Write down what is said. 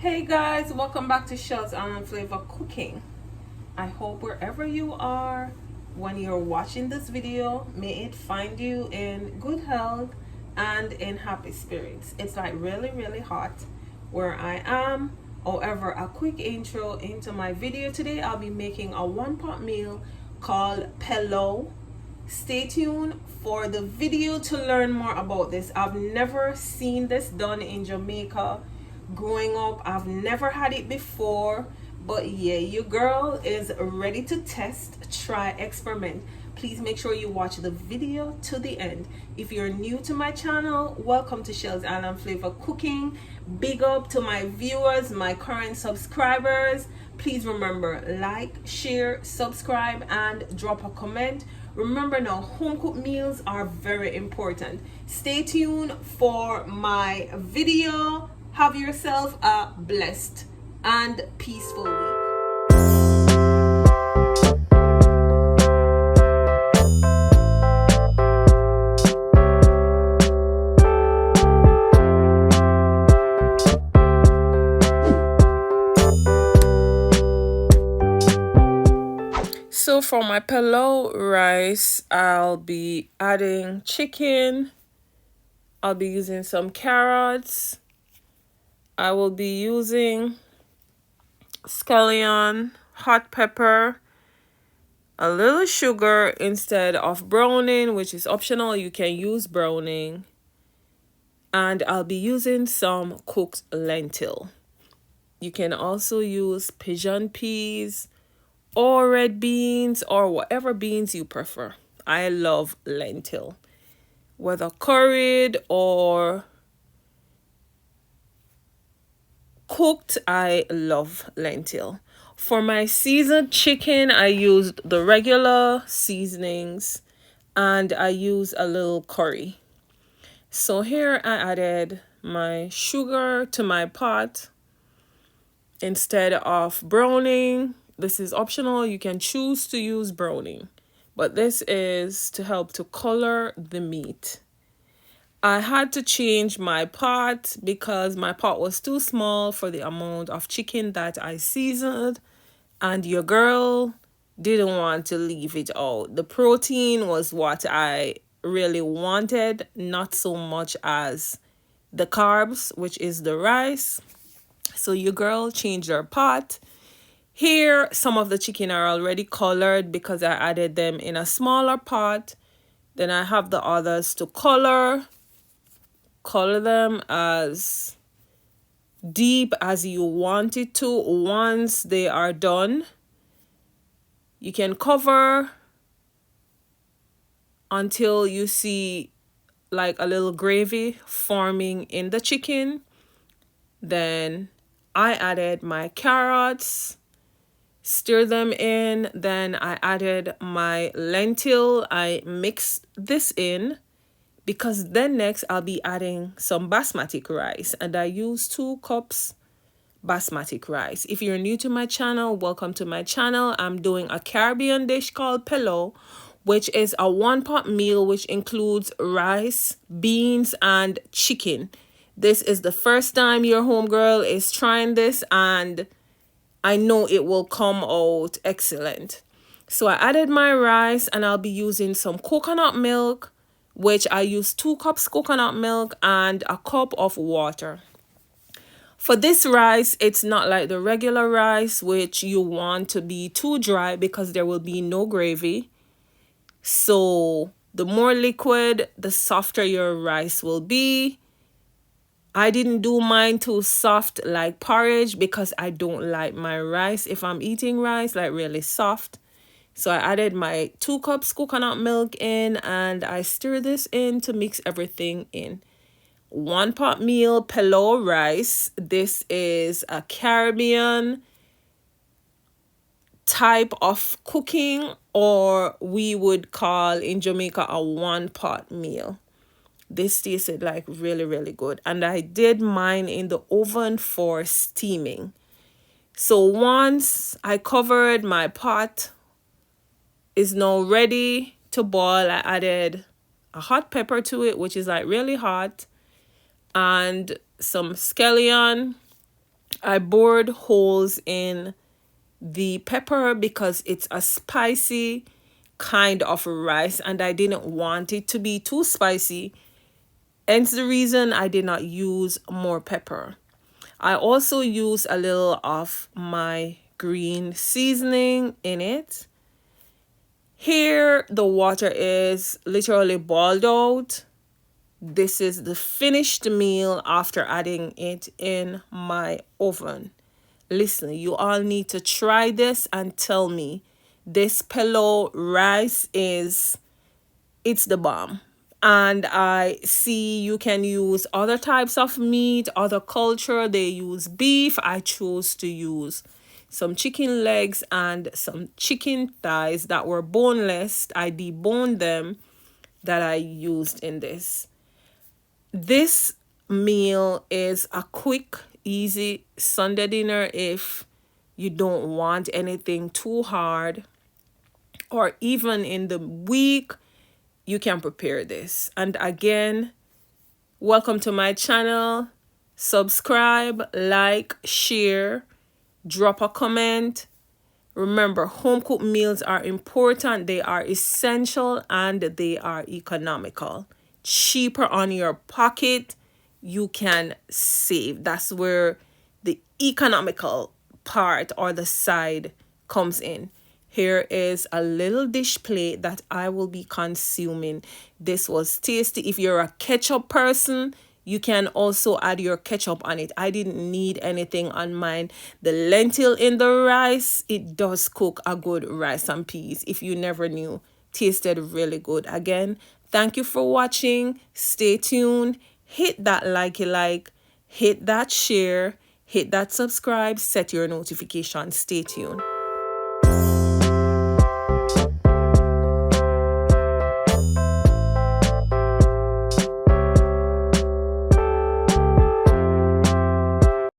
Hey guys, welcome back to Shells Almond Flavor Cooking. I hope wherever you are, when you're watching this video, may it find you in good health and in happy spirits. It's like really hot where I am. However, a quick intro into my video today. I'll be making a one pot meal called Pelau. Stay tuned for the video to learn more about this. I've never seen this done in Jamaica. Growing up, I've never had it before, but yeah, your girl is ready to test, try, experiment. Please make sure you watch the video to the end. If you're new to my channel, welcome to Shells Island Flavor Cooking. Big up to my viewers, my current subscribers. Please remember, like, share, subscribe, and drop a comment. Remember now, home cooked meals are very important. Stay tuned for my video. Have yourself a blessed and peaceful week. So for my pelau rice, I'll be adding chicken. I'll be using some carrots. I will be using scallion, hot pepper, a little sugar instead of browning, which is optional. You can use browning. And I'll be using some cooked lentil. You can also use pigeon peas or red beans or whatever beans you prefer. I love lentil, whether curried or cooked. I love lentil. For my seasoned chicken, I used the regular seasonings and I used a little curry. So here I added my sugar to my pot instead of browning. This is optional. You can choose to use browning, but this is to help to color the meat. I had to change my pot because my pot was too small for the amount of chicken that I seasoned, and your girl didn't want to leave it out. The protein was what I really wanted, not so much as the carbs, which is the rice. So your girl changed her pot. Here, some of the chicken are already colored because I added them in a smaller pot. Then I have the others to color them as deep as you want it to. Once they are done, you can cover until you see like a little gravy forming in the chicken. Then I added my carrots, stir them in. Then I added my lentil. I mixed this in because then next I'll be adding some basmati rice, and I use 2 cups basmati rice. If you're new to my channel, welcome to my channel. I'm doing a Caribbean dish called pelau, which is a one pot meal which includes rice, beans, and chicken. This is the first time your homegirl is trying this, and I know it will come out excellent. So I added my rice, and I'll be using some coconut milk, which I use 2 cups coconut milk and a cup of water. For this rice, it's not like the regular rice, which you want to be too dry because there will be no gravy. So the more liquid, the softer your rice will be. I didn't do mine too soft like porridge because I don't like my rice, if I'm eating rice, like really soft. So I added my 2 cups coconut milk in, and I stir this in to mix everything in. One pot meal pelau rice. This is a Caribbean type of cooking, or we would call in Jamaica a one pot meal. This tasted like really good, and I did mine in the oven for steaming. So once I covered, my pot is now ready to boil. I added a hot pepper to it, which is like really hot, and some scallion. I bored holes in the pepper because it's a spicy kind of rice and I didn't want it to be too spicy. Hence the reason I did not use more pepper. I also use a little of my green seasoning in it. Here, the water is literally boiled out. This is the finished meal after adding it in my oven. Listen, you all need to try this and tell me this Pelau rice it's the bomb. And I see you can use other types of meat, other culture, they use beef. I chose to use some chicken legs and some chicken thighs that were boneless. I deboned them that I used in this. This meal is a quick, easy Sunday dinner if you don't want anything too hard, or even in the week you can prepare this. And again, welcome to my channel. Subscribe, like, share, drop a comment. Remember, home cooked meals are important, they are essential, and they are economical. Cheaper on your pocket, you can save. That's where the economical part or the side comes in. Here is a little dish plate that I will be consuming. This was tasty. If you're a ketchup person, you can also add your ketchup on it. I didn't need anything on mine. The lentil in the rice, it does cook a good rice and peas. If you never knew, tasted really good. Again, thank you for watching. Stay tuned. Hit that like, hit that share, hit that subscribe, set your notifications. Stay tuned.